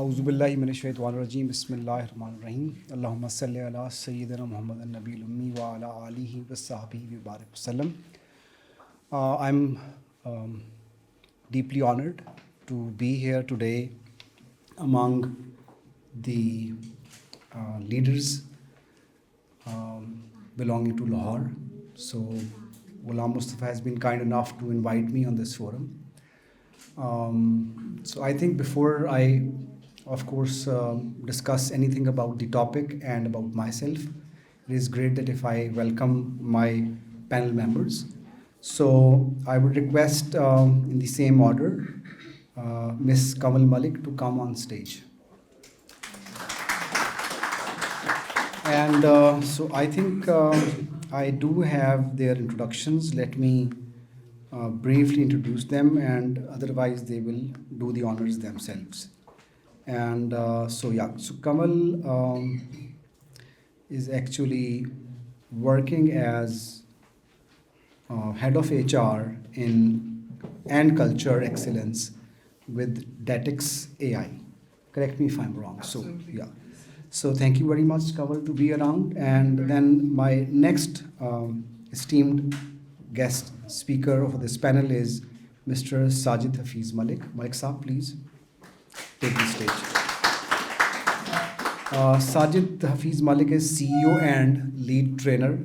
आउज़ुबिल्लाहि मिनश्शैतानिर्रजीम बिस्मिल्लाहिर्रहमानिर्रहीम अल्लाहुम्मा सल्लि अला सय्यिदिना मुहम्मदिन नबील उम्मी व अला आलिहि व सहबिहि व बारिक वसल्लम. I'm deeply honored to be here today among the leaders belonging to Lahore. So Ghulam Mustafa has been kind enough to invite me on this forum. So I think before I, of course, discuss anything about the topic and about myself, it is great that if I welcome my panel members. So I would request in the same order, Ms. Kamal Malik to come on stage. And so I think I do have their introductions. Let me briefly introduce them, and otherwise they will do the honors themselves. And so Kamal is actually working as head of HR and culture excellence with Datix AI. Correct me if I'm wrong. Absolutely. So So thank you very much, Kamal, to be around. And then my next esteemed guest speaker for this panel is Mr. Sajid Hafiz Malik. Malik Saab, please take the stage. Sajid Hafiz Malik is CEO and lead trainer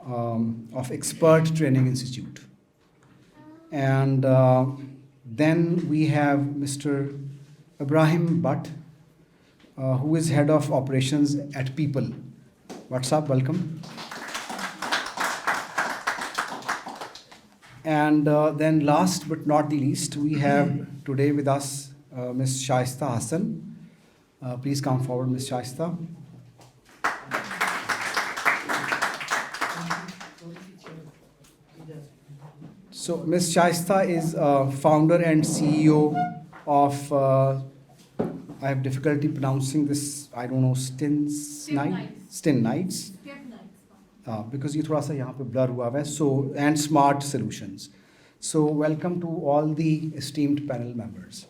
of Expert Training Institute. And then we have Mr. Ibrahim Butt, who is head of operations at People. What's up? Welcome. And then last but not the least, we have today with us Ms. Shaista Hassan. Please come forward, Ms. Shaista. So Ms. Shaista is founder and CEO of I have difficulty pronouncing this. I don't know. Stin Nights. Because ये थोड़ा सा यहाँ पे blur हुआ है. So and Smart Solutions. So welcome to all the esteemed panel members.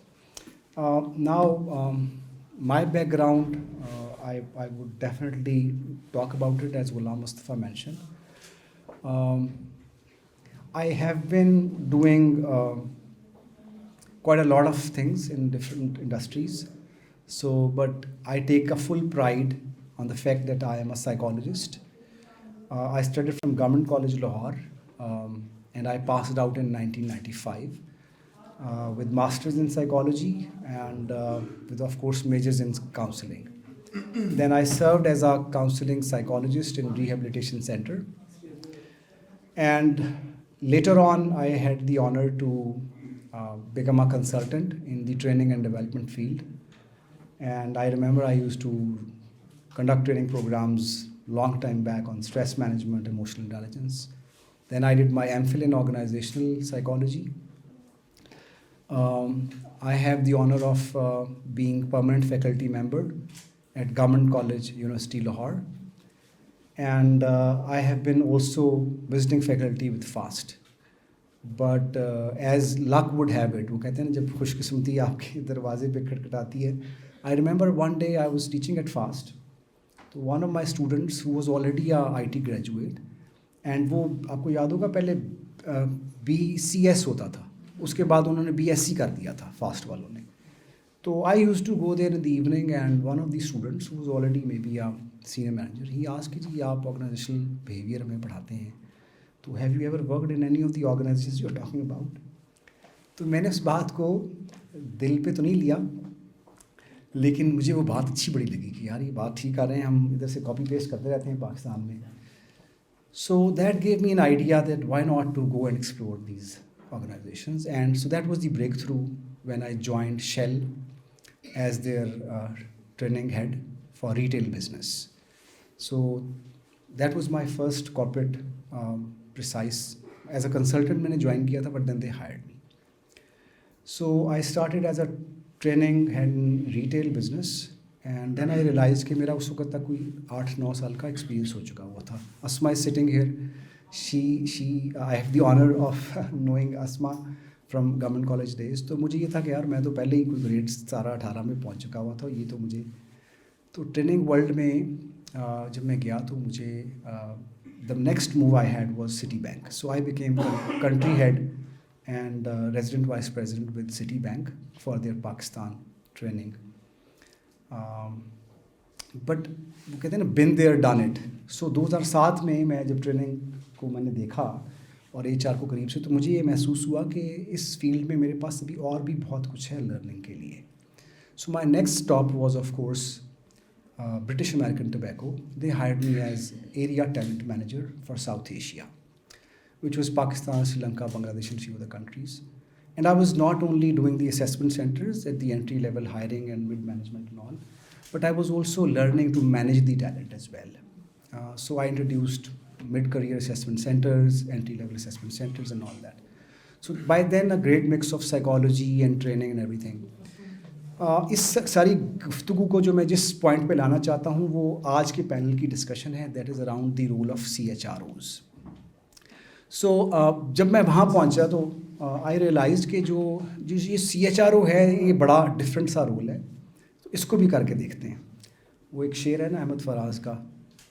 Now my background, I would definitely talk about it as Ghulam Mustafa mentioned. I have been doing quite a lot of things in different industries. So, but I take a full pride on the fact that I am a psychologist. I studied from Government College Lahore, and I passed out in 1995 with masters in psychology and with, of course, majors in counseling. Then I served as a counseling psychologist in rehabilitation center. And later on, I had the honor to become a consultant in the training and development field. And I remember I used to conduct training programs long time back on stress management, emotional intelligence. Then I did my MPhil in organizational psychology. I have the honor of being permanent faculty member at Government College, University Lahore. And I have been also visiting faculty with FAST. But as luck would have it, वो कहते हैं ना जब खुशकिस्मती आपके दरवाजे पे खटखटाती है. I remember one day I was teaching at FAST. So one of my students who was already a IT graduate, and वो आपको याद होगा पहले BCS होता था, उसके बाद उन्होंने BSc कर दिया था FAST वालों ने. So I used to go there in the evening, and one of the students who was already maybe a senior manager, he asked कि जी आप organizational behavior हमें पढ़ाते हैं, तो have you ever worked in any of the organizations you're talking about? तो मैंने उस बात को दिल पे तो नहीं लिया, लेकिन मुझे वो बात अच्छी बड़ी लगी कि यार ये बात ठीक कर रहे हैं, हम इधर से कॉपी पेस्ट करते रहते हैं पाकिस्तान में. So that gave me an idea that why not to go and explore these organizations. And so that was the breakthrough when I joined Shell as their training head for retail business. So that was my first corporate precise. As a consultant मैंने join किया था, but then they hired me. So I started as a training head in retail business, and then I realized कि मेरा उस वक्त तक कोई 8-9 साल का experience हो चुका हुआ था. Asma is sitting here. I have the honor of knowing Asma from government college days. तो मुझे ये था कि यार मैं तो पहले ही कोई ग्रेड 17-18 में पहुंच चुका हुआ था, ये तो मुझे तो ट्रेनिंग वर्ल्ड में जब मैं गया तो मुझे the next move I had was city bank. So I became country head and resident vice president with city bank for their Pakistan training. But वो कहते हैं ना, बिन देयर डन इट। सो 2007 में मैं जब ट्रेनिंग को मैंने देखा और HR को करीब से, तो मुझे ये महसूस हुआ कि इस फील्ड में मेरे पास अभी और भी बहुत कुछ है लर्निंग के लिए। So my next stop was of course British American Tobacco. They hired me as area talent manager for South Asia, which was Pakistan, Sri Lanka, Bangladesh, and few other countries. And I was not only doing the assessment centers at the entry level hiring and mid management and all, but I was also learning to manage the talent as well. So I introduced mid career assessment centers, entry level assessment centers, and all that. So by then, a great mix of psychology and training and everything. इस सारी गुफ्तगू को जो मैं जिस point पे लाना चाहता हूँ वो आज के पैनल की डिस्कशन है, that is around the role of CHROs. So जब मैं वहाँ पहुँचा तो आई रियलाइज्ड कि जो ये CHRO है ये बड़ा डिफरेंट सा रोल है, तो इसको भी करके देखते हैं. वो एक शेर है ना अहमद फराज का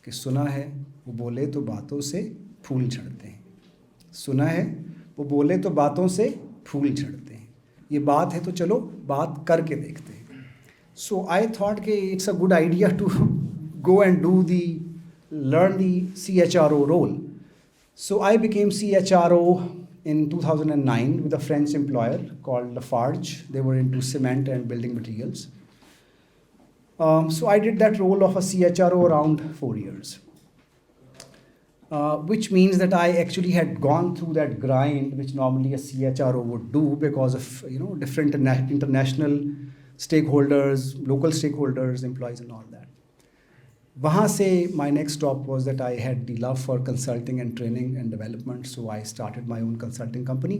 कि सुना है वो बोले तो बातों से फूल झड़ते हैं, सुना है वो बोले तो बातों से फूल झड़ते हैं, ये बात है तो चलो बात करके देखते हैं. सो आई थॉट कि it's a good idea to go and do the learn the CHRO role. So I became CHRO in 2009 with a French employer called Lafarge. They were into cement and building materials. So I did that role of a CHRO around 4 years. Which means that I actually had gone through that grind which normally a CHRO would do because of different international stakeholders, local stakeholders, employees and all that. वहाँ से my next stop was that I had the love for consulting and training and development, so I started my own consulting company.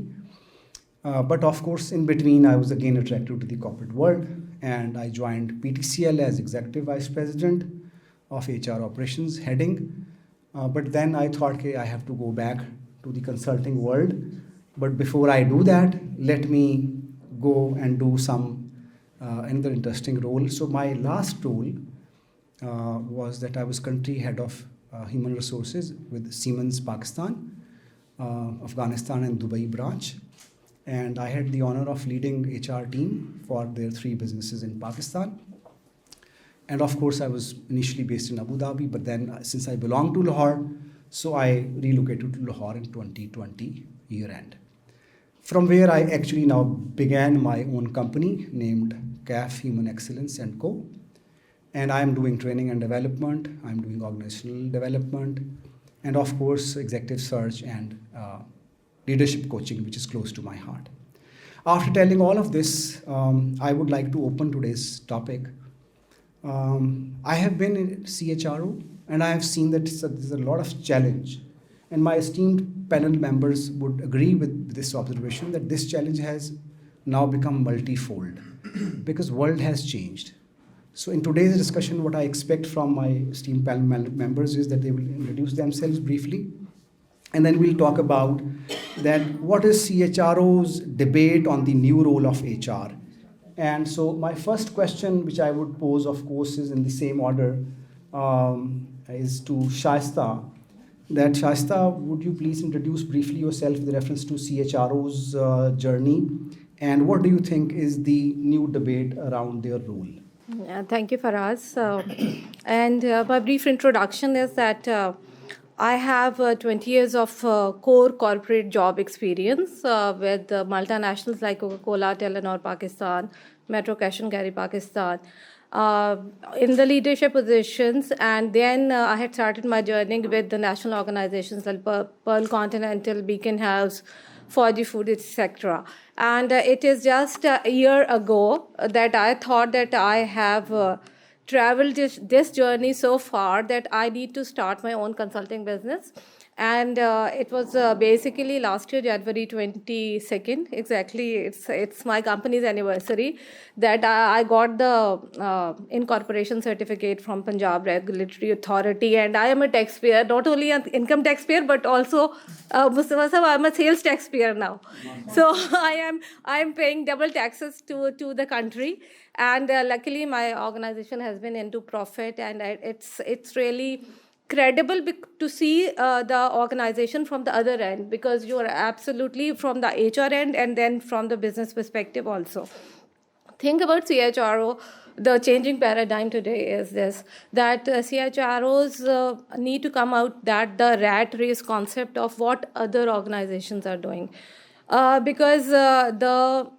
But of course, in between, I was again attracted to the corporate world, and I joined PTCL as Executive Vice President of HR Operations heading. But then I thought, okay, I have to go back to the consulting world. But before I do that, let me go and do some another interesting role. So my last role was that I was country head of human resources with Siemens Pakistan, Afghanistan and Dubai branch, and I had the honor of leading HR team for their 3 businesses in Pakistan. And of course I was initially based in Abu Dhabi, but then since I belong to Lahore, so I relocated to Lahore in 2020 year end, from where I actually now began my own company named QAS Human Excellence and Co. And I am doing training and development, I'm doing organizational development, and of course executive search and leadership coaching, which is close to my heart. After telling all of this, I would like to open today's topic. I have been in CHRO and I have seen that there's a lot of challenge, and my esteemed panel members would agree with this observation that this challenge has now become multifold because world has changed. So in today's discussion, what I expect from my esteemed panel members is that they will introduce themselves briefly, and then we'll talk about that what is CHRO's debate on the new role of HR. And so my first question, which I would pose, of course, is in the same order, is to Shaista. That Shaista, would you please introduce briefly yourself with reference to CHRO's journey, and what do you think is the new debate around their role? Thank you, Faraz. And my brief introduction is that I have 20 years of core corporate job experience with multinationals like Coca-Cola, Telenor Pakistan, Metro Cash and Carry Pakistan, in the leadership positions. And then I had started my journey with the national organizations like Pearl Continental, Beacon House, Forgy Food, etc. And it is just a year ago that I thought that I have traveled this journey so far that I need to start my own consulting business. And it was basically last year, January 22nd, exactly. It's my company's anniversary that I got the incorporation certificate from Punjab Regulatory Authority, and I am a taxpayer, not only an income taxpayer, but also Mustafa sahab, I'm a sales taxpayer now. So I am paying double taxes to the country, and luckily my organization has been into profit, and it's really credible to see the organization from the other end, because you are absolutely from the HR end and then from the business perspective also. Think about CHRO. The changing paradigm today is this, that CHROs need to come out that the rat race concept of what other organizations are doing. Because the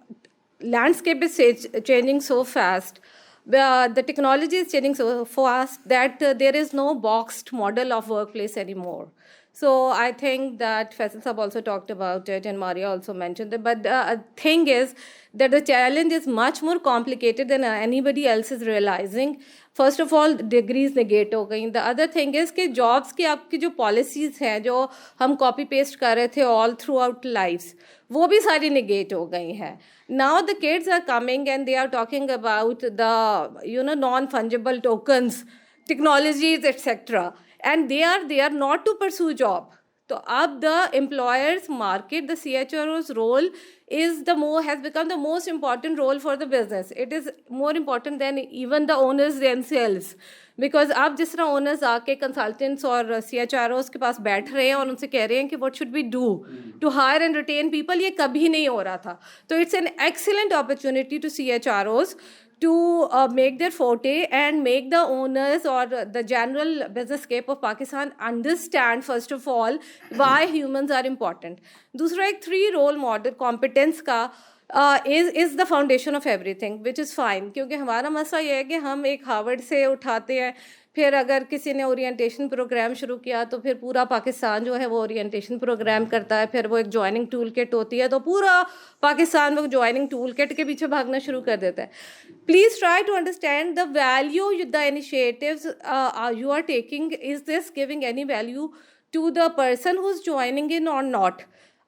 landscape is changing so fast. The technology is changing so fast that there is no boxed model of workplace anymore. So I think that Faisal Sahab also talked about it, and Maria also mentioned it. But the thing is that the challenge is much more complicated than anybody else is realizing. First of all, degrees negate हो गई. The other thing is कि jobs की आपकी जो policies हैं, जो हम copy paste कर रहे थे all throughout lives, वो भी सारी negate हो गई हैं. Now the kids are coming and they are talking about the non-fungible tokens, technologies, etc. And they are not to pursue job. So अब the employers market, the CHRO's role has become the most important role for the business. It is more important than even the owners themselves. Because अब जिस तरह owners आके consultants और CHROs के पास बैठ रहे हैं और उनसे कह रहे हैं कि what should we do to hire and retain people, ये कभी नहीं हो रहा था. So it's an excellent opportunity to CHROs to make their forte and make the owners or the general business scape of Pakistan understand, first of all, why humans are important. दूसरा एक 3 role model competence का is the foundation of everything, which is fine. क्योंकि हमारा मसला ये है कि हम एक हार्वर्ड से उठाते हैं, फिर अगर किसी ने ओरिएंटेशन प्रोग्राम शुरू किया तो फिर पूरा पाकिस्तान जो है वो ओरिएंटेशन प्रोग्राम करता है, फिर वो एक ज्वाइनिंग टूल किट होती है तो पूरा पाकिस्तान वो ज्वाइनिंग टूल किट के पीछे भागना शुरू कर देता है. Please try to understand the value, the initiatives you are taking. Is this giving any value to the person who is joining in और नॉट.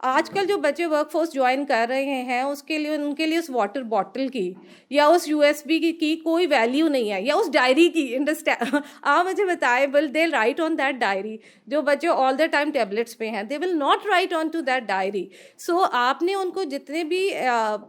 आजकल जो बच्चे वर्कफोर्स ज्वाइन कर रहे हैं उसके लिए उनके लिए उस वाटर बॉटल की या उस USB की कोई वैल्यू नहीं है, या उस डायरी की. अंडरस्टैंड आप मुझे बताएं, will they write on that diary? जो बच्चे ऑल द टाइम टैबलेट्स पे हैं, they will not write on to that diary. So आपने उनको जितने भी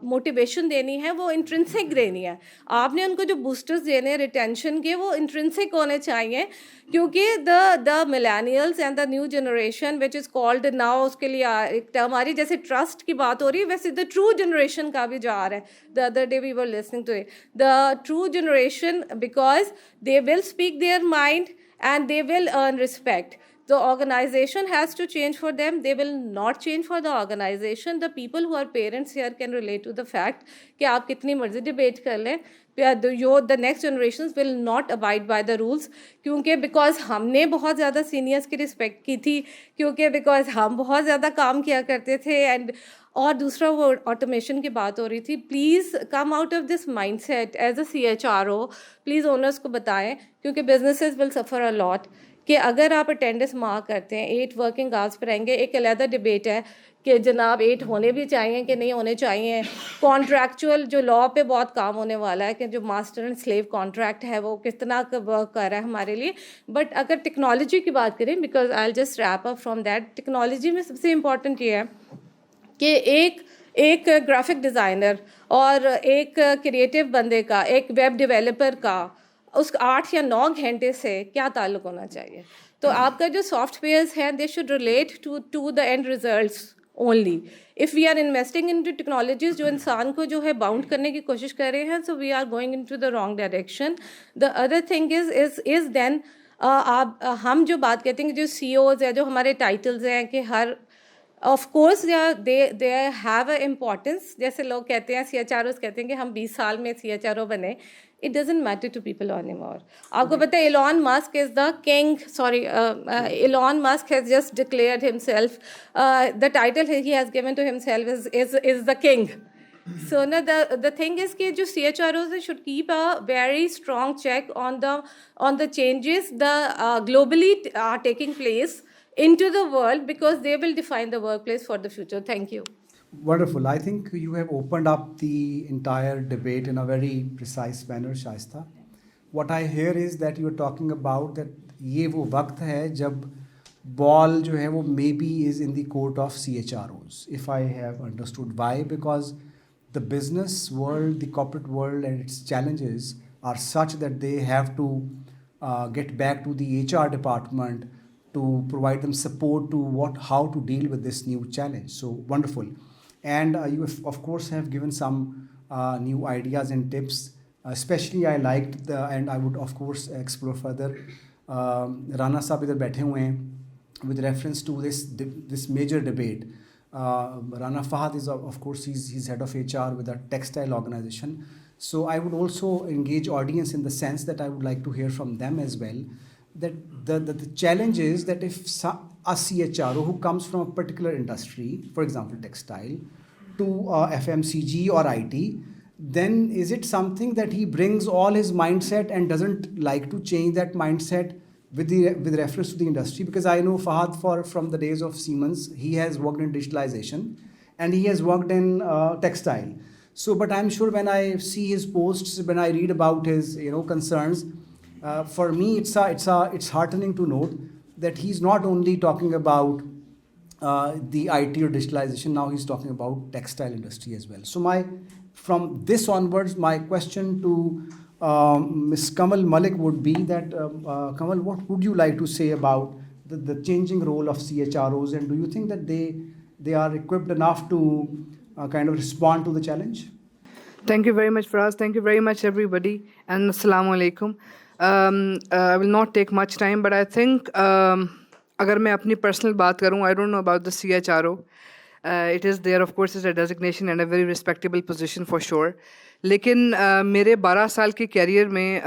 मोटिवेशन देनी है वो इंट्रिंसिक देनी है. आपने उनको जो बूस्टर्स देने हैं रिटेंशन के, वो इंट्रिंसिक होने चाहिए. क्योंकि the millennials and the new generation which is called now, उसके लिए हमारी जैसे ट्रस्ट की बात हो रही है वैसे द ट्रू जनरेशन का भी जा रहा है. The other day we were listening to it, the true generation, because they will speak their mind and they will earn respect. The organization has to change for them. They will not change for the organization. The people who are parents here can relate to the fact कि आप कितनी मर्जी debate कर लें, the next generations will not abide by the rules. क्योंकि because हमने बहुत ज़्यादा सीनियर्स की रिस्पेक्ट की थी, क्योंकि because हम बहुत ज़्यादा काम किया करते थे. एंड और दूसरा वो ऑटोमेशन की बात हो रही थी. Please come out of this mindset as a CHRO. Please owners को बताएं, क्योंकि businesses will suffer a lot. कि अगर आप अटेंडेंस मार्क करते हैं 8 वर्किंग आवर्स पर रहेंगे, एक अलग डिबेट है कि जनाब 8 होने भी चाहिए कि नहीं होने चाहिए. कॉन्ट्रैक्चुअल जो लॉ पे बहुत काम होने वाला है कि जो मास्टर एंड स्लेव कॉन्ट्रैक्ट है वो कितना वर्क कर रहा है हमारे लिए. बट अगर टेक्नोलॉजी की बात करें, because I will just wrap up from that, technology में सबसे इम्पॉर्टेंट ये है कि एक ग्राफिक डिज़ाइनर और एक क्रिएटिव बंदे का, एक वेब डेवलपर का उस 8 या 9 घंटे से क्या ताल्लुक़ होना चाहिए. तो आपका जो सॉफ्टवेयर्स हैं they should relate to the end results only. If we are investing into technologies जो इंसान को जो है बाउंड करने की कोशिश कर रहे हैं, so we are going into the wrong direction. The other thing is then हम जो बात कहते हैं कि जो CEOs है, जो हमारे टाइटल्स हैं कि हर of course they have a importance. जैसे लोग कहते हैं CHROs कहते हैं कि हम 20 साल में CHRO बने. It doesn't matter to people anymore. आपको पता है Elon Musk is the king. Elon Musk has just declared himself. The title he has given to himself is the king. So now the thing is कि जो CHROs should keep a very strong check on the changes the globally are taking place. into the world, because they will define the workplace for the future. Thank you. Wonderful. I think you have opened up the entire debate in a very precise manner, Shaista. What I hear is that you are talking about that ये वो वक्त है जब ball जो है वो maybe is in the court of CHROs. If I have understood why, because the business world, the corporate world, and its challenges are such that they have to get back to the HR department to provide them support to how to deal with this new challenge. So wonderful. And you of course have given some new ideas and tips. Especially I liked and I would of course explore further. Rana साहब इधर बैठे हुए हैं with reference to this major debate. Rana Fahad is of course he's head of HR with a textile organization. So I would also engage audience in the sense that I would like to hear from them as well. That the challenge is that if a CHRO who comes from a particular industry, for example textile, to FMCG or IT, then is it something that he brings all his mindset and doesn't like to change that mindset with reference to the industry? Because I know Fahad from the days of Siemens, he has worked in digitalization and he has worked in textile. So, but I'm sure when I see his posts, when I read about his concerns, for me it's heartening to note that he's not only talking about the IT or digitalization. Now he's talking about textile industry as well. So from this onwards, my question to Ms. Kamal Malik would be that, Kamal, what would you like to say about the changing role of CHROs, and do you think that they are equipped enough to kind of respond to the challenge? Thank you very much, Faraz. Thank you very much, everybody. And Assalamu alaikum. I will not take much time, but I think अगर मैं अपनी personal बात करूँ, I don't know about the CHRO. It is there, of course, is a designation and a very respectable position for sure. लेकिन मेरे 12 साल के career में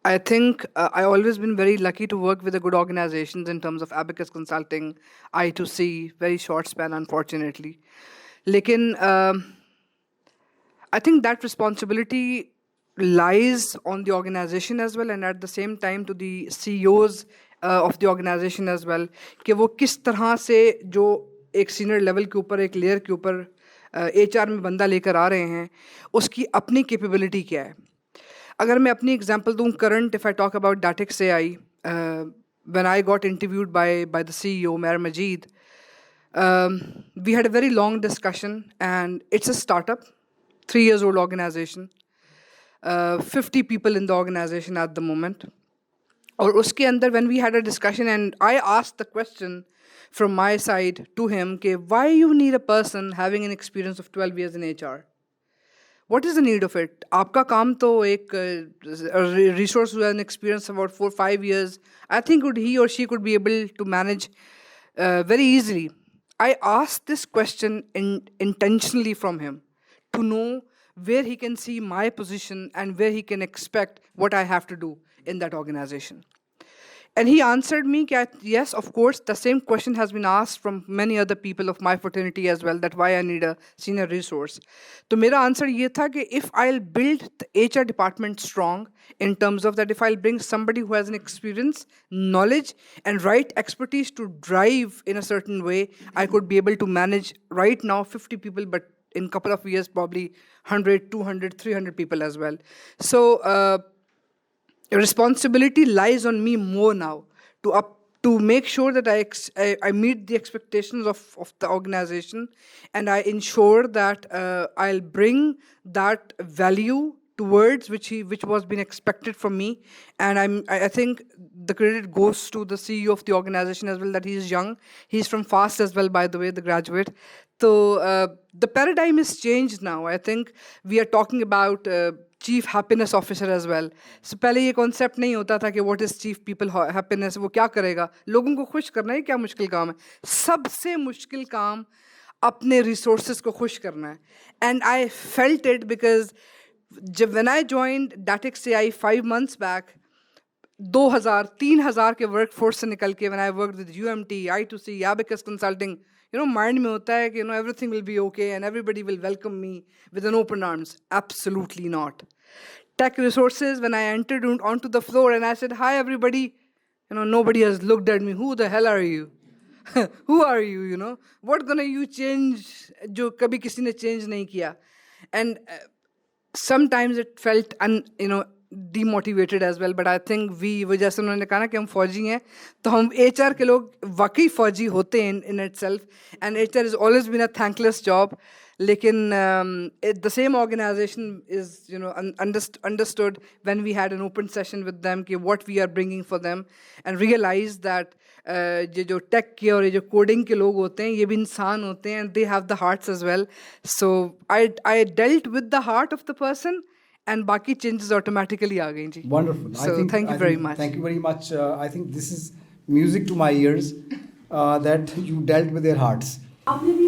I think I always been very lucky to work with the good organizations in terms of Abacus Consulting, I2C, very short span, unfortunately. लेकिन I think that responsibility lies on the organization as well, and at the same time to the CEOs of the organization as well, कि वो किस तरह से जो एक senior level के ऊपर, एक layer के ऊपर HR में बंदा लेकर आ रहे हैं, उसकी अपनी capability क्या है. अगर मैं अपनी example दूँ, current, if I talk about Datix AI, when I got interviewed by the CEO, Mayor Majid, we had a very long discussion, and it's a startup, 3 years old organization, 50 people in the organization at the moment. और उसके अंदर when we had a discussion and I asked the question from my side to him कि why you need a person having an experience of 12 years in HR? What is the need of it? आपका काम तो एक resource who has an experience of about 4-5 years, I think he or she could be able to manage very easily. I asked this question intentionally from him to know where he can see my position and where he can expect what I have to do in that organization. And he answered me that yes, of course, the same question has been asked from many other people of my fraternity as well, that why I need a senior resource. So my answer ये था कि if I'll build the HR department strong in terms of that, if I'll bring somebody who has an experience, knowledge, and right expertise to drive in a certain way, I could be able to manage right now 50 people, but in a couple of years, probably 100, 200, 300 people as well. So responsibility lies on me more now to make sure that I meet the expectations of the organization, and I ensure that I'll bring that value towards which was being expected from me. And I think the credit goes to the CEO of the organization as well, that he is young. He's from FAST as well, by the way, the graduate. So the paradigm is changed now. I think we are talking about chief happiness officer as well. So पहले ये concept नहीं होता था कि what is chief people happiness, वो क्या करेगा, लोगों को खुश करना है, क्या मुश्किल काम है. सबसे मुश्किल काम अपने रिसोर्सेज को खुश करना है. And I felt it because जब when I joined Datix AI 5 months back, 2000-3000 के वर्क फोर्स से निकल के, when I work with UMT, I2C, Abacus Consulting, mind में होता है कि everything will be okay and everybody will welcome me with an open arms. Absolutely not. Tech resources, when I entered onto the floor and I said, hi everybody, You know, nobody has looked at me. Who the hell are you? Who are you? You know, what gonna you change? जो कभी किसी ने change नहीं किया, and sometimes it felt demotivated as well. But I think वो जैसे उन्होंने कहा ना कि हम फौजी हैं, तो हम HR के लोग वाकई फौजी होते हैं in itself, and HR has always been a thankless job. लेकिन the same organization is understood when we had an open session with them कि what we are bringing for them, and realized that ये जो tech के और ये जो coding के लोग होते हैं ये भी इंसान होते हैं, and they have the hearts as well. So I dealt with the heart of the person, and बाकी changes automatically आ गई जी. Wonderful. So thank you very much. Thank you very much. I think this is music to my ears that you dealt with their hearts. आपने भी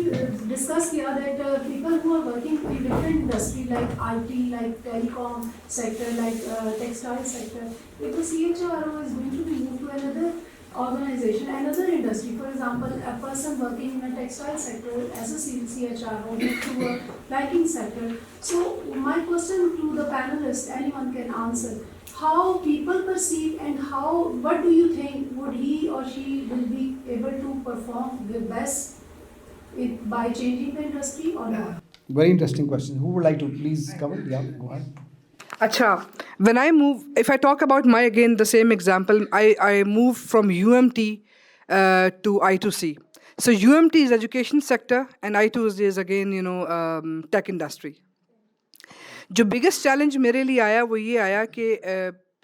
discuss किया that people who are working in different industry like IT, like telecom sector, like textile sector, if the CHRO is going to be moved to another organization, another industry, for example, a person working in a textile sector as a CHRO moved to a banking sector. So my question to the panelists, anyone can answer, how people perceive and what do you think, would he or she will be able to perform the best by changing the industry or not? Very interesting question. Who would like to please cover? Yeah, go ahead. Acha, when I move, if I talk about again the same example, I moved from UMT to I2C. So UMT is education sector and I2C is again tech industry. जो biggest challenge मेरे लिए आया वो ये आया कि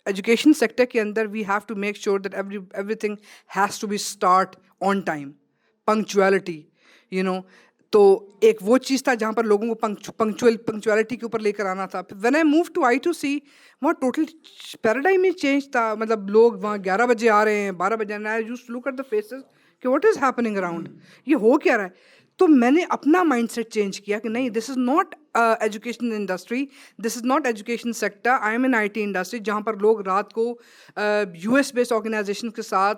education sector के अंदर we have to make sure that everything has to be start on time, punctuality. तो एक वो चीज़ था जहाँ पर लोगों को पंक्चुअलिटी के ऊपर लेकर आना था. When I move to I2C, वहाँ टोटल पैराडाइम ही चेंज था. मतलब लोग वहाँ 11 बजे आ रहे हैं, 12 बजे आना है. Used to look at the faces कि व्हाट इज़ हैपनिंग अराउंड, ये हो क्या रहा है. तो मैंने अपना माइंडसेट चेंज किया कि नहीं, this is not education industry, this is not education sector, I am in IT industry, जहाँ पर लोग रात को US बेस्ड ऑर्गेनाइजेशन के साथ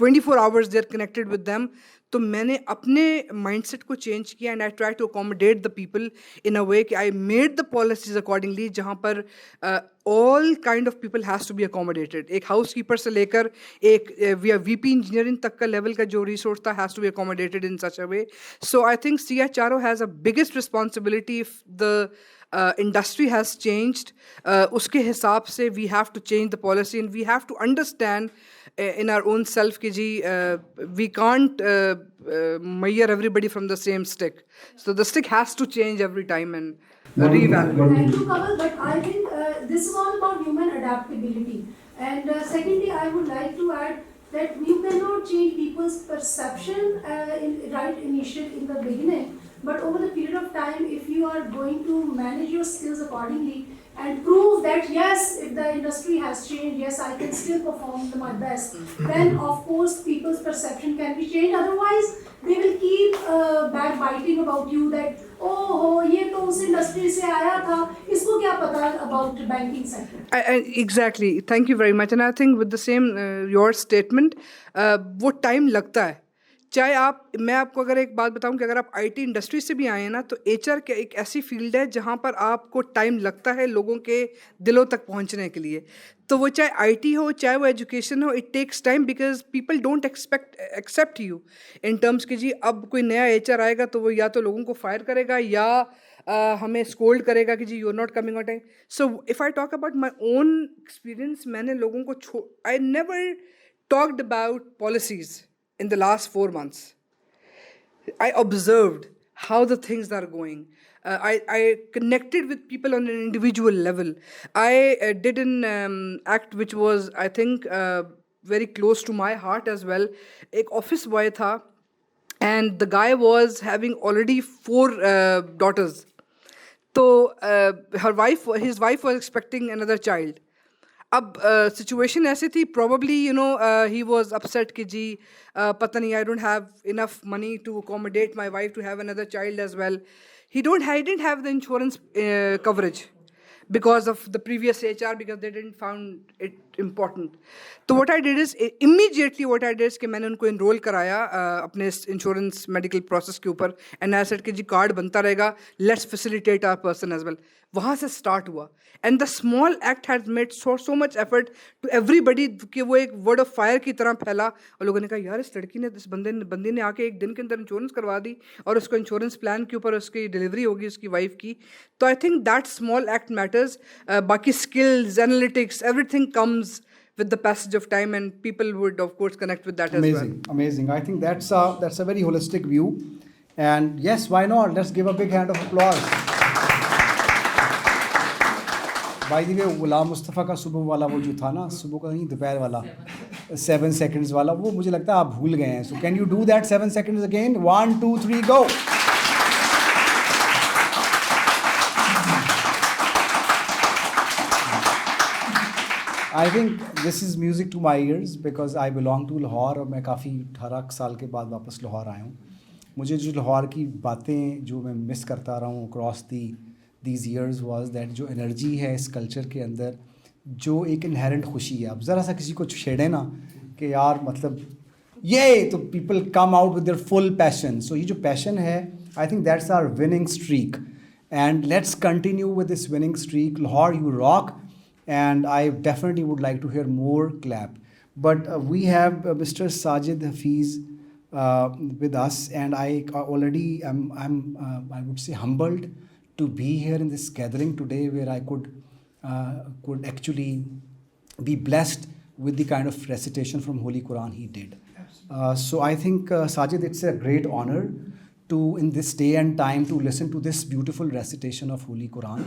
24 hours they are connected with them. तो मैंने अपने माइंडसेट को चेंज किया and I try to accommodate the people in a way कि I made the policies accordingly, जहाँ पर all kind of people has to be accommodated. एक housekeeper से लेकर एक VP इंजीनियरिंग तक का लेवल का जो रिसोर्स था has to be accommodated in such a way. So I think CHRO has a biggest responsibility if the industry has changed. उसके हिसाब से we have to change the policy and we have to understand in our own self कि जी we can't measure everybody from the same stick. So the stick has to change every time and reevaluate. Thank you, Kamal, but I think this is all about human adaptability. And secondly, I would like to add that you cannot change people's perception in the beginning. But over the period of time, if you are going to manage your skills accordingly and prove that yes, if the industry has changed, yes, I can still perform to my best, then of course people's perception can be changed. Otherwise, they will keep backbiting about you that, oh, ये तो उस industry से आया था, इसको क्या पता about banking sector. Exactly. Thank you very much. And I think with the same your statement, वो time लगता है. चाहे मैं आपको अगर एक बात बताऊं कि अगर आप IT इंडस्ट्री से भी आए हैं ना, तो HR के एक ऐसी फील्ड है जहां पर आपको टाइम लगता है लोगों के दिलों तक पहुंचने के लिए. तो वो चाहे IT हो, चाहे वो एजुकेशन हो, it takes time because people don't accept you in terms कि जी अब कोई नया HR आएगा तो वो या तो लोगों को फायर करेगा या हमें स्कोल्ड करेगा कि जी you are not coming on time. So if I talk about my own experience, मैंने लोगों को I never talked about policies. In the last 4 months, I observed how the things are going. I connected with people on an individual level. I did an act which was, I think, very close to my heart as well. Ek office boy tha, and the guy was having already 4 daughters. So his wife was expecting another child. अब situation ऐसी थी, probably he was upset कि जी पता नहीं, I don't have enough money to accommodate my wife to have another child as well. He didn't have the insurance coverage because of the previous HR, because they didn't found it important. तो what I did is immediately कि मैंने उनको enroll कराया अपने insurance medical process के ऊपर, and I said कि जी card बनता रहेगा, let's facilitate our person as well. वहाँ से स्टार्ट हुआ. And the small act has made so much effort to everybody कि वो एक वर्ड ऑफ फायर की तरह फैला. और लोगों ने कहा यार इस लड़की ने, इस बंदी ने आके एक दिन के अंदर इंश्योरेंस करवा दी और उसको इंश्योरेंस प्लान के ऊपर उसकी डिलीवरी होगी उसकी वाइफ की. तो I think that small act matters. बाकी skills, analytics, everything comes with the passage of time, and people would of course connect with that as well. Amazing. I think that's a very holistic view, and yes, why not? Let's give a big hand of applause. By the way, गुलाम मुस्तफ़ा का सुबह वाला वो जो था ना, सुबह का नहीं दोपहर वाला 7 seconds वाला, वो मुझे लगता है आप भूल गए हैं. So can you do that 7 seconds again? 1, 2, 3, go. I think this is music to my ears because I belong to Lahore और मैं काफ़ी 18 साल के बाद वापस लाहौर आया हूँ. मुझे जो लाहौर की बातें जो मैं मिस करता रहा हूँ across these years was that जो एनर्जी है इस कल्चर के अंदर, जो एक इनहेरेंट खुशी है. अब ज़रा सा किसी को छेड़े ना कि यार मतलब ये तो people come out with their full passion. So ये जो passion है, I think that's our winning streak, and let's continue with this winning streak. Lahore, you rock. And I definitely would like to hear more clap. But we have Mr. Sajid Hafiz with us, and I already I would say humbled to be here in this gathering today, where I could actually be blessed with the kind of recitation from Holy Quran he did. So I think Sajid, it's a great honor to, in this day and time, to listen to this beautiful recitation of Holy Quran.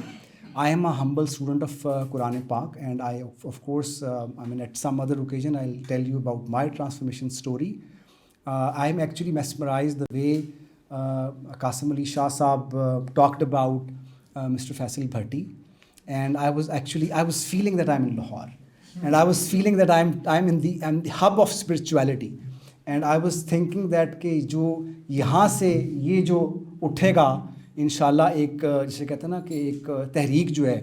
I am a humble student of Quran Pak, and I, of course, at some other occasion, I'll tell you about my transformation story. I'm actually mesmerized the way Qasim Ali Shah Saab talked about Mr. Faisal Bhatti, and I was feeling that I'm in Lahore, and I was feeling that I'm in the hub of spirituality, and I was thinking that कि जो यहाँ से ये जो उठेगा इंशाल्लाह एक जिसे कहते हैं ना कि एक तहरीक जो है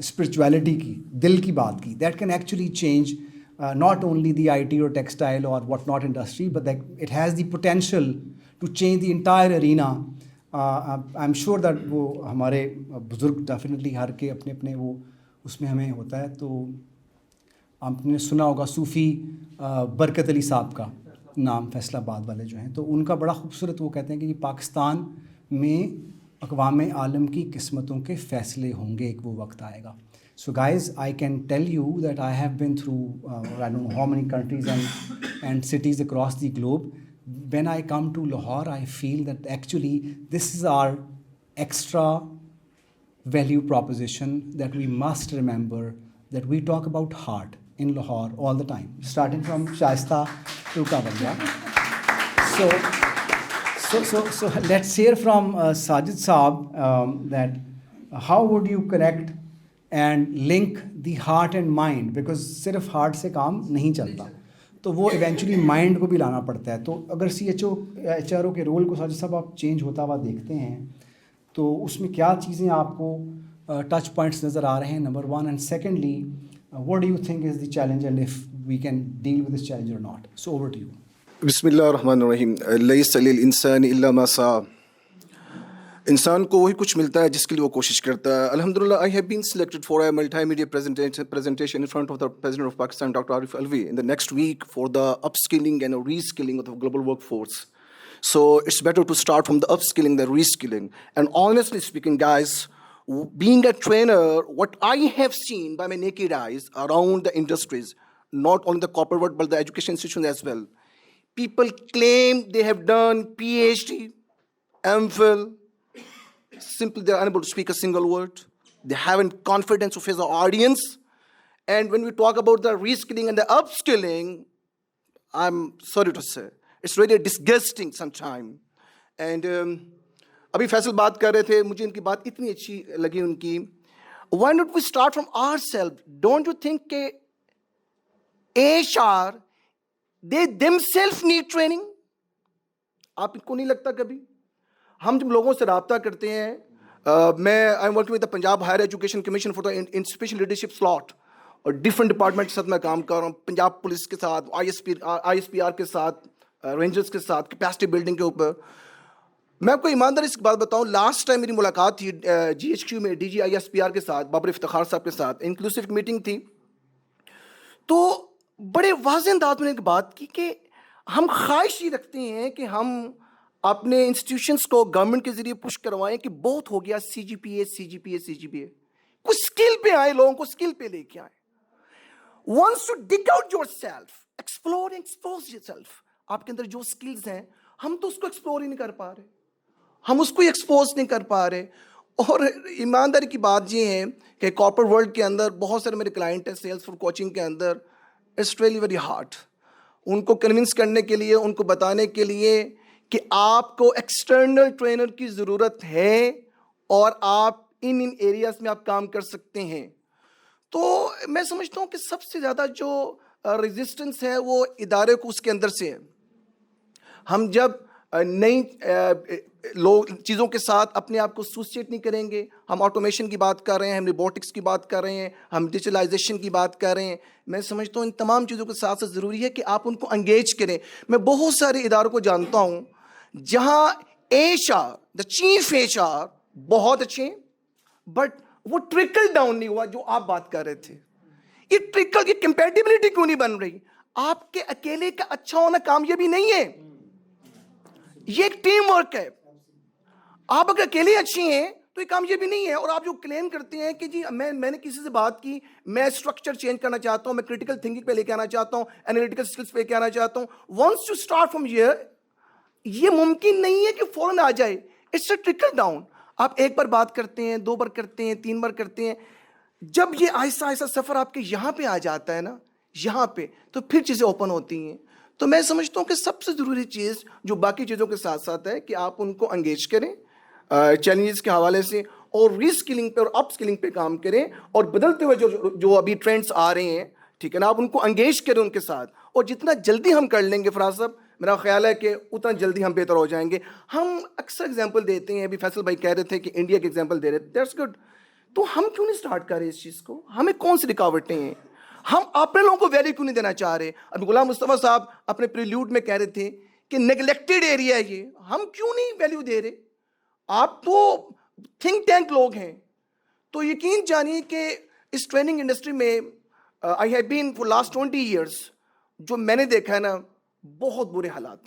स्पिरिचुअलिटी की, दिल की बात की, that can actually change not only the IT और टेक्सटाइल और what not industry, but that it has the potential to change the entire arena. I am sure that वो हमारे बुज़ुर्ग डेफिनेटली हर के अपने अपने वो उसमें हमें होता है. तो आपने सुना होगा सूफ़ी बरकत अली साहब का नाम, फैसलाबाद वाले जो हैं, तो उनका बड़ा खूबसूरत वो कहते हैं कि पाकिस्तान में अक़वाम आलम की किस्मतों के फ़ैसले होंगे, एक वो वक्त आएगा. So guys, I can tell you that I have been through I don't know how many countries and cities across the globe. When I come to Lahore, I feel that actually this is our extra value proposition that we must remember, that we talk about heart in Lahore all the time, starting from Shaista to Kavaliya. So let's hear from Sajid Saab that how would you connect and link the heart and mind, because सिर्फ heart से काम नहीं चलता, तो वो eventually mind को भी लाना पड़ता है. तो अगर CHRO के रोल को साजिद साहब आप चेंज होता हुआ देखते हैं, तो उसमें क्या चीज़ें आपको टच पॉइंट्स नज़र आ रहे हैं, number 1, and secondly, what do you think is the challenge and if we can deal with this challenge or not? So over to you. बिस्मिल्लाहिर्रहमानिर्रहीम. लैसा लिल इंसान इल्ला मा सा. इंसान को वही कुछ मिलता है जिसके लिए वो कोशिश करता है. अल्हम्दुलिल्लाह, I have been selected for a multimedia presentation in front of the President of Pakistan, Dr. Arif Alvi, in the next week for the upskilling and reskilling of the global workforce. So it's better to start from the upskilling than reskilling. And honestly speaking, guys, being a trainer, what I have seen by my naked eyes around the industries, not only the corporate world but the education institutions as well, people claim they have done PhD, MPhil. Simply they're unable to speak a single word. They haven't confidence to face the audience. And when we talk about the reskilling and the upskilling, I'm sorry to say, it's really disgusting sometimes. And अभी फैसल बात कर रहे थे, मुझे इनकी बात इतनी अच्छी लगी उनकी. Why not we start from ourselves? Don't you think कि HR, they themselves need training? आपको नहीं लगता कभी? हम जब लोगों से रब्ता करते हैं, मैं I am working with the Punjab higher education commission for the in special leadership slot, और डिफरेंट डिपार्टमेंट के साथ मैं काम कर रहा हूँ, पंजाब पुलिस के साथ, ISPR के साथ, रेंजर्स के साथ, कैपेसिटी बिल्डिंग के ऊपर. मैं आपको ईमानदारी से बात बताऊं, लास्ट टाइम मेरी मुलाकात थी GHQ में DGISPR के साथ, बाबर इफ्तिखार साहब के साथ, इंक्लूसिव मीटिंग थी, तो बड़े वाज़ेह अंदाज में एक बात की कि हम ख्वाहिश ये रखते हैं कि हम अपने इंस्टीट्यूशंस को गवर्नमेंट के ज़रिए पुश करवाएं कि बहुत हो गया CGPA, कुछ स्किल पे आए, लोगों को स्किल पे लेके आए. Once you dig out yourself, explore and expose yourself. आपके अंदर जो स्किल्स हैं, हम तो उसको एक्सप्लोर ही नहीं कर पा रहे, हम उसको एक्सपोज नहीं कर पा रहे. और ईमानदारी की बात ये है कि कॉर्पोरेट वर्ल्ड के अंदर बहुत सारे मेरे क्लाइंट हैं सेल्स फॉर कोचिंग के अंदर. इट्स रियली वेरी हार्ड उनको कन्विंस करने के लिए, उनको बताने के लिए कि आपको एक्सटर्नल ट्रेनर की ज़रूरत है और आप इन एरियाज में आप काम कर सकते हैं. तो मैं समझता हूँ कि सबसे ज़्यादा जो रेजिस्टेंस है वो इदारे को उसके अंदर से है. हम जब नई लोग चीज़ों के साथ अपने आप को एसोसिएट नहीं करेंगे, हम ऑटोमेशन की बात कर रहे हैं, हम रोबोटिक्स की बात कर रहे हैं, हम डिजिटलाइजेशन की बात कर रहे हैं, मैं समझता हूँ इन तमाम चीज़ों के साथ साथ ज़रूरी है कि आप उनको एंगेज करें. मैं बहुत सारे इदारों को जानता हूँ जहाँ HR, द चीफ HR बहुत अच्छे हैं, बट वो ट्रिकल डाउन नहीं हुआ जो आप बात कर रहे थे. ये ट्रिकल, ये कंपैटिबिलिटी क्यों नहीं बन रही? आपके अकेले का अच्छा होना कामयाबी नहीं है, ये एक टीम वर्क है. आप अगर अकेले अच्छे हैं तो ये कामयाबी नहीं है. और आप जो क्लेम करते हैं कि जी मैंने किसी से बात की, मैं स्ट्रक्चर चेंज करना चाहता हूं, मैं क्रिटिकल थिंकिंग पे लेके आना चाहता हूं, एनालिटिकल स्किल्स पे लेके आना चाहता हूं, once you start from here, ये मुमकिन नहीं है कि फौरन आ जाए. It's a trickle down. आप एक बार बात करते हैं, 2 बार करते हैं, 3 बार करते हैं, जब ये आहिस्ता आहिस्ता सफ़र आपके यहाँ पे आ जाता है ना, यहाँ पे, तो फिर चीज़ें ओपन होती हैं. तो मैं समझता हूँ कि सबसे ज़रूरी चीज़ जो बाकी चीज़ों के साथ साथ है कि आप उनको एंगेज करें चैलेंजेस के हवाले से, और रीस्किलिंग पे और अप स्किलिंग पे काम करें, और बदलते हुए जो अभी ट्रेंड्स आ रहे हैं, ठीक है ना, आप उनको एंगेज करें उनके साथ. और जितना जल्दी हम कर लेंगे फराज साहब, मेरा ख्याल है कि उतना जल्दी हम बेहतर हो जाएंगे. हम अक्सर एग्जांपल देते हैं, अभी फैसल भाई कह रहे थे कि इंडिया के एग्जांपल दे रहे थे, दैट्स गुड. तो हम क्यों नहीं स्टार्ट कर रहे इस चीज़ को? हमें कौन सी रुकावटें हैं? हम अपने लोगों को वैल्यू क्यों नहीं देना चाह रहे? अभी गुलाम मुस्तफ़ा साहब अपने प्रील्यूड में कह रहे थे कि नेगलेक्टेड एरिया है ये, हम क्यों नहीं वैल्यू दे रहे? आप तो थिंक टैंक लोग हैं. तो यकीन जानिए कि इस ट्रेनिंग इंडस्ट्री में I have been for last 20 years, जो मैंने देखा है ना, बहुत बुरे हालात,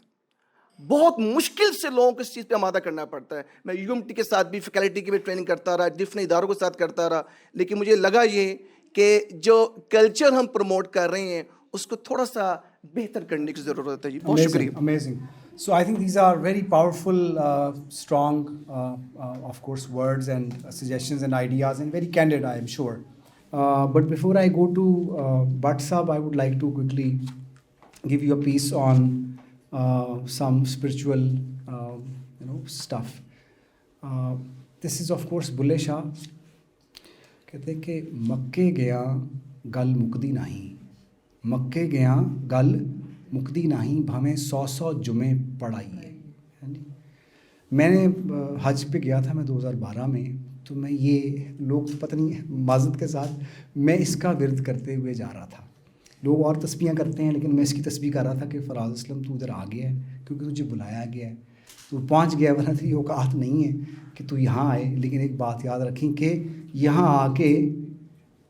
बहुत मुश्किल से लोगों को इस चीज़ पे आमादा करना पड़ता है. मैं UMT के साथ भी फैकल्टी की भी ट्रेनिंग करता रहा, डिफरेंट इदारों के साथ करता रहा, लेकिन मुझे लगा ये कि जो कल्चर हम प्रमोट कर रहे हैं उसको थोड़ा सा बेहतर करने की ज़रूरत है. जी बहुत शुक्रिया. Amazing. So I think these are very powerful, strong, of course, words and suggestions and ideas, and very candid, I am sure. But before I go to Bhatt Sahab, I would like to quickly give you a piece on some spiritual, stuff. This is, of course, Bulle Shah. कहते कि मक्के गया गल मुकदी नहीं, मक्के गया गल मुकदी नहीं, भावें 100 जुमे पढ़ाइए. मैंने हज पे गया था मैं 2012 में, तो मैं ये लोग पता नहीं माजत के साथ मैं इसका विरद करते हुए जा रहा था. लोग और तस्बीहें करते हैं, लेकिन मैं इसकी तस्बीह कर रहा था कि फ़राज़ असलम तू इधर आ गया है क्योंकि तुझे बुलाया गया है, तू पहुँच गया, वरना तेरी औकात नहीं है कि तू यहाँ आए. लेकिन एक बात याद रखें कि यहाँ आके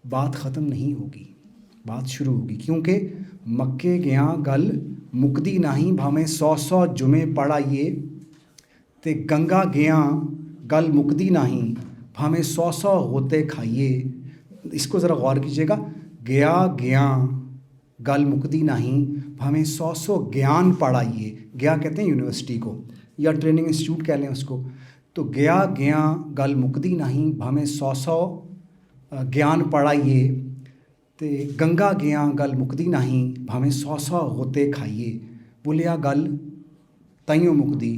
बात ख़त्म नहीं होगी, बात शुरू होगी, क्योंकि मक्के गया गल मुकदी नहीं, भावें 100 जुमे पढ़ाइए, ते गंगा गया गल मुकदी नहीं, भावें 100 होते खाइए. इसको ज़रा गौर कीजिएगा, गया गया गल मुकदी नहीं, भावें 100 ज्ञान पढ़ाइए. गया कहते हैं यूनिवर्सिटी को या ट्रेनिंग इंस्टीट्यूट कह लें उसको. तो गया गया गल मुकदी नहीं, भावें 100 ज्ञान पढ़ाइए, ते गंगा गया गल मुकदी नहीं, भावें 100 होते खाइए. बोलिया गल ताइयों मुकदी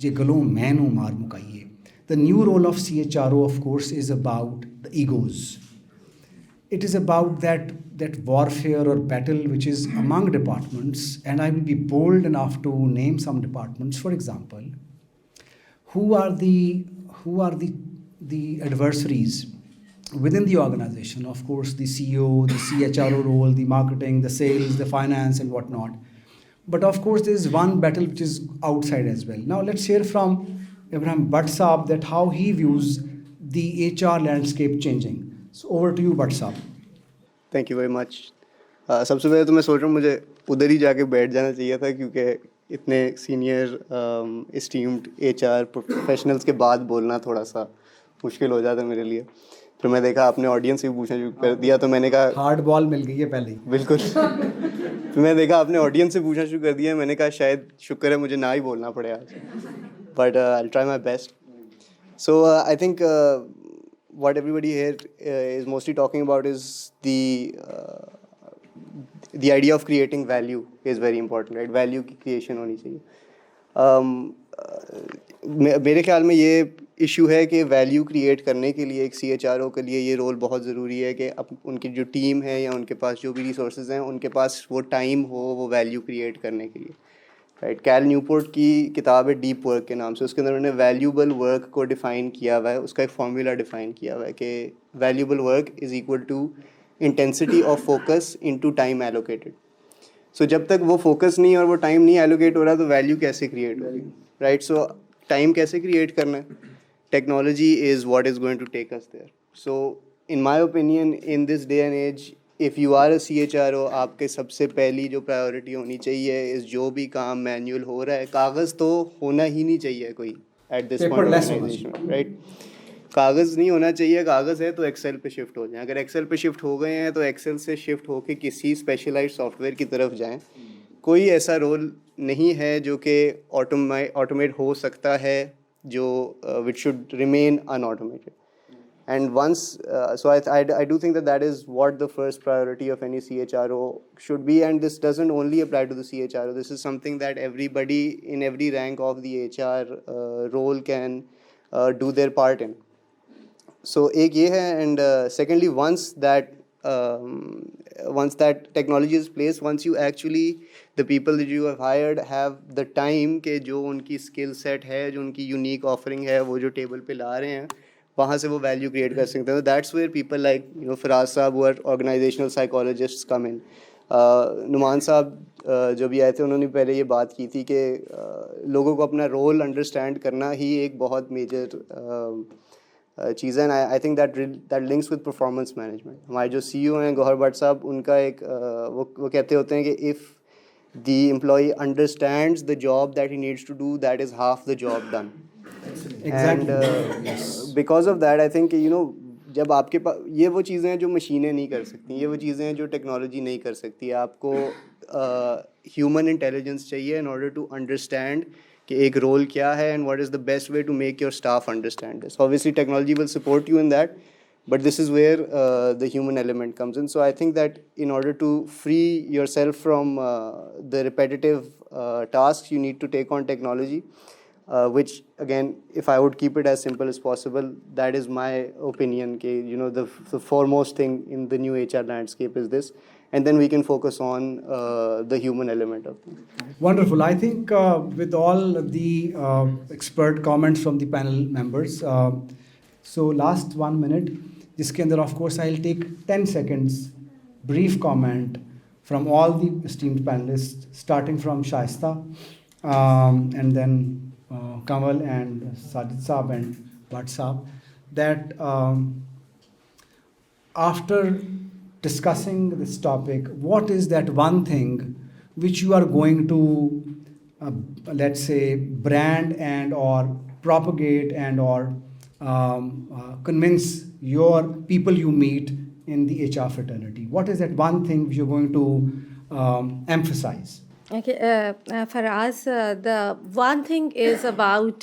जे गलों मैनों मार मुकाइए. The new role of CHRO, of course, is about the egos. It is about that warfare or battle which is among departments, and I will be bold enough to name some departments. For example, who are the adversaries within the organization? Of course, the CEO, the CHRO role, the marketing, the sales, the finance, and whatnot. But of course, there is one battle which is outside as well. Now, let's hear from Ibrahim Bhatt Saab that how he views the HR landscape changing. So, over to you, Bhatt Saab. Thank you very much. सबसे पहले तो मैं सोच रहा हूँ मुझे उधर ही जाके बैठ जाना चाहिए था, क्योंकि इतने सीनियर इस्टीम्ड एचआर प्रोफेशनल्स के बाद बोलना थोड़ा सा मुश्किल हो जाता मेरे लिए. फिर मैं देखा आपने ऑडियंस से भी पूछना शुरू कर दिया, तो मैंने कहा हार्ड बॉल मिल गई है पहले ही. बिल्कुल. फिर मैं देखा आपने ऑडियंस से पूछना शुरू कर दिया, मैंने कहा शायद शुक्र है मुझे ना ही बोलना पड़े आज. But I try my best. So I think what everybody here is mostly talking about is the idea of creating value is very important, right? Value की creation होनी चाहिए. मेरे ख्याल में ये इशू है कि वैल्यू क्रिएट करने के लिए एक CHRO के लिए ये रोल बहुत ज़रूरी है कि उनकी जो टीम है या उनके पास जो भी रिसोर्सेज हैं उनके पास वो टाइम हो वो वैल्यू क्रिएट करने के लिए, राइट. कैल न्यूपोर्ट की किताब है डीप वर्क के नाम से, उसके अंदर उन्होंने वैल्यूबल वर्क को डिफ़ाइन किया हुआ है. उसका एक फार्मूला डिफ़ाइन किया हुआ है कि valuable work is equal to intensity of focus into time allocated. So जब तक वो फोकस नहीं और वो टाइम नहीं एलोकेट हो रहा तो वैल्यू कैसे क्रिएट होगी, राइट. सो टाइम कैसे क्रिएट करना है, technology is what is going to take us there. So in my opinion in this day and age if you are a CHRO, आपके सबसे पहली जो प्रायोरिटी होनी चाहिए इस जो भी काम मैनुअल हो रहा है, कागज़ तो होना ही नहीं चाहिए कोई at this point organisation, right. कागज़ नहीं होना चाहिए, कागज़ है तो एक्सेल पे शिफ्ट हो जाएं. अगर एक्सेल पे शिफ्ट हो गए हैं तो एक्सेल से शिफ्ट होकर किसी स्पेशलाइज्ड सॉफ्टवेयर की तरफ जाएं. कोई ऐसा रोल नहीं है जो कि ऑटोमेट हो सकता है जो which should remain unautomated. And once, so I do think that is what the first priority of any CHRO should be. And this doesn't only apply to the CHRO. This is something that everybody in every rank of the HR role can do their part in. So एक ये है, and secondly, once that technology is placed, once you actually the people that you have hired have the time कि जो उनकी skill set है, जो उनकी unique offering है, वो जो table पे ला रहे हैं, वहाँ से वो वैल्यू क्रिएट कर सकते हैं. That's where people like Faraz साहब who are organisational psychologists come in. Numan साहब जो भी आए थे उन्होंने पहले ये बात की थी कि लोगों को अपना रोल अंडरस्टैंड करना ही एक बहुत मेजर चीज़ है. आई think that links with performance management. हमारे जो CEO हैं गौहर भट्ट साहब, उनका एक वो कहते होते हैं कि if the employee understands the job that he needs to do, that is half the job done. Exactly. And because of that, I think जब आपके पास ये वो चीज़ें हैं जो मशीनें नहीं कर सकती, ये वो चीज़ें हैं जो टेक्नोलॉजी नहीं कर सकती. आपको ह्यूमन इंटेलिजेंस चाहिए इन ऑर्डर टू अंडरस्टैंड कि एक रोल क्या है and what is the best way to make your staff understand this. Obviously technology will support you in that, but this is where the human element comes in. So I think that in order to free yourself from the repetitive tasks, you need to take on technology. Which again, if I would keep it as simple as possible, that is my opinion. The foremost thing in the new HR landscape is this, and then we can focus on the human element of things. Wonderful. I think with all the expert comments from the panel members, so last 1 minute, जिसके अंदर of course I'll take 10 seconds brief comment from all the esteemed panelists, starting from Shaista, and then Kamal and Sajid Saab and Bhatt Saab, that after discussing this topic, what is that one thing which you are going to, let's say, brand and or propagate and or convince your people you meet in the HR fraternity? What is that one thing which you're going to emphasize? Okay, Faraz, the one thing is about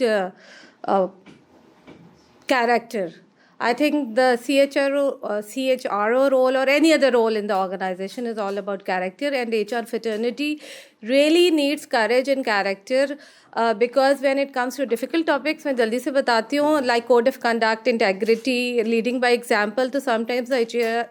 character. I think the CHRO role or any other role in the organization is all about character, and HR fraternity really needs courage and character because when it comes to difficult topics, मैं जल्दी से बताती हूँ, like code of conduct, integrity, leading by example, तो sometimes the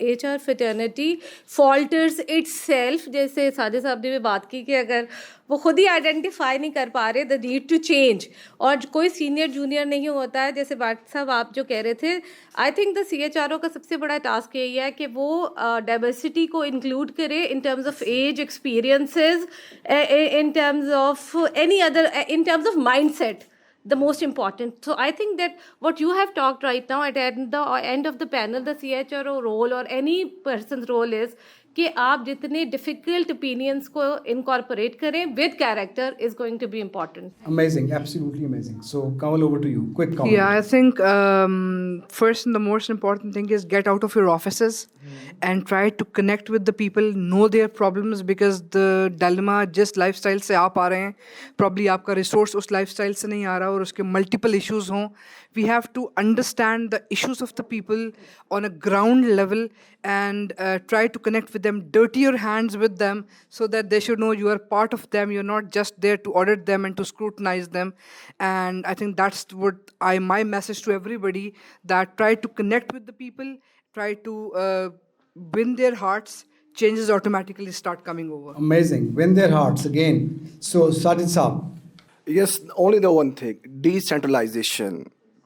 HR fraternity falters itself. जैसे साजिद साहब ने भी बात की कि अगर वो खुद ही आइडेंटिफाई नहीं कर पा रहे द नीड टू चेंज, और कोई सीनियर जूनियर नहीं होता है, जैसे भट्ट साहब आप जो कह रहे थे, आई थिंक द CHRO का सबसे बड़ा टास्क यही है कि वो डाइवर्सिटी को इंक्लूड करे in terms of age, experiences in terms of any other, in terms of mindset, the most important. So I think that what you have talked right now at the end of the panel, the CHRO role or any person's role is कि आप जितने difficult opinions को incorporate करें with character is going to be important. Amazing, absolutely amazing. So, Kamal, over to you. Quick comment. Yeah, I think first and the most important thing is get out of your offices and try to connect with the people, know their problems, because the dilemma जिस lifestyle से आप आ रहे हैं, probably आपका resource उस lifestyle से नहीं आ रहा और उसके multiple issues हों. We have to understand the issues of the people on a ground level and try to connect with them, dirty your hands with them so that they should know you are part of them. You're not just there to audit them and to scrutinize them. And I think that's what my message to everybody, that try to connect with the people, try to win their hearts. Changes automatically start coming over. Amazing. Win their hearts again. So, Sajid Saab. Yes, only the one thing, decentralization.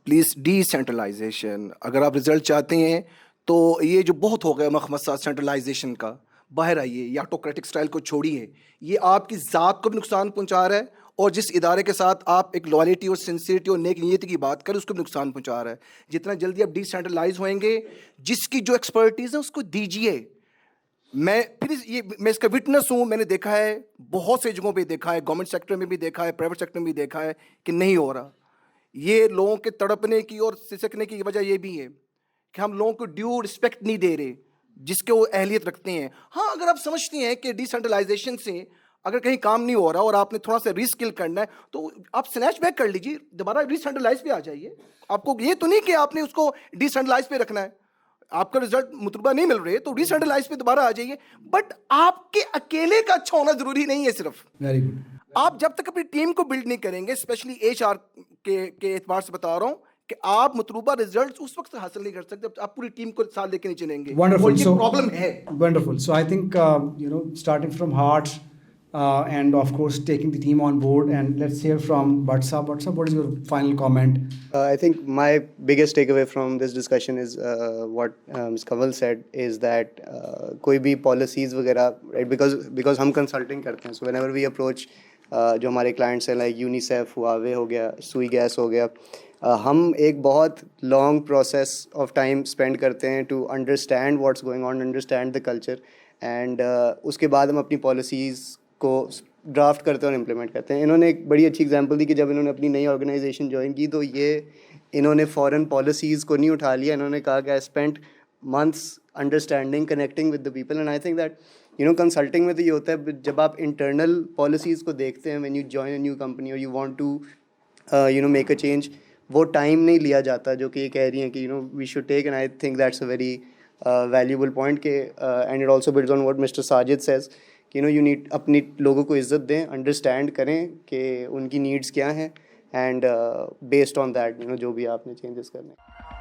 Please decentralisation. अगर आप result चाहते हैं तो ये जो बहुत हो गया मखमसा सेंट्रलाइजेशन का, बाहर आइए. ये ऑटोक्रेटिक स्टाइल को छोड़िए. ये आपकी ज़ात को भी नुकसान पहुंचा रहा है और जिस इदारे के साथ आप एक लॉयल्टी और सिंसियरिटी और नेक नीयत की बात करें उसको भी नुकसान पहुंचा रहा है. जितना जल्दी आप डिसेंट्रलाइज होएंगे, जिसकी जो एक्सपर्टीज़ है उसको दीजिए. मैं इसका विटनेस हूँ. मैंने देखा है, बहुत से जगहों पे देखा है, गवर्नमेंट सेक्टर में भी देखा है, प्राइवेट सेक्टर में भी देखा है कि नहीं हो रहा. ये लोगों के तड़पने की और सिसकने की वजह ये भी है कि हम लोगों को ड्यू रिस्पेक्ट नहीं दे रहे जिसके वो अहलियत रखते हैं. हाँ, अगर आप समझती हैं कि डिसेंट्रलाइजेशन से अगर कहीं काम नहीं हो रहा और आपने थोड़ा सा रीस्किल करना है तो आप स्नैच बैक कर लीजिए, दोबारा डिसेंट्रलाइज पे आ जाइए. आपको ये तो नहीं कि आपने उसको डिसेंट्रलाइज पे रखना है. आपका रिजल्ट मुतलबा नहीं मिल रहे तो डिसेंट्रलाइज पे दोबारा आ जाइए. बट आपके अकेले का अच्छा होना जरूरी नहीं है. सिर्फ Very good. आप जब तक अपनी टीम को बिल्ड नहीं करेंगे, स्पेशली एचआर के एतबार से बता रहा हूं कि आप मतलूबा रिजल्ट्स उस वक्त हासिल नहीं कर सकते जब आप पूरी टीम को साथ लेके नहीं चलेंगे. Wonderful. और ये So, प्रॉब्लम है. Wonderful. So I think starting from heart and of course taking the team on board, and let's hear from Batsa. Batsa, what is your final comment? I think my biggest takeaway from this discussion is what Ms. Kamal said is that कोई भी policies वगैरह, right, because हम consulting करते हैं, so whenever we approach जो हमारे clients हैं like UNICEF, Huawei हो गया, सुई गैस हो गया, हम एक बहुत long process of time spend करते हैं to understand what's going on, understand the culture, and उसके बाद हम अपनी policies को ड्राफ्ट करते हैं और इम्प्लीमेंट करते हैं. इन्होंने एक बड़ी अच्छी एग्जांपल दी कि जब इन्होंने अपनी नई ऑर्गेनाइजेशन ज्वाइन की तो इन्होंने फॉरेन पॉलिसीज़ को नहीं उठा लिया. इन्होंने कहा कि I spent months understanding, connecting with the people, and I think that consulting में तो ये होता है जब आप इंटरनल पॉलिसीज़ को देखते हैं, when you join a new company और you want to make a change, वो टाइम नहीं लिया जाता जो कि ये कह रही हैं कि we should take. And I think that's a very valuable point के and it also builds on what mister Sajid says कि यू नीड अपनी लोगों को इज्जत दें, अंडरस्टैंड करें कि उनकी नीड्स क्या हैं, एंड बेस्ड ऑन दैट जो भी आपने चेंजेस करने.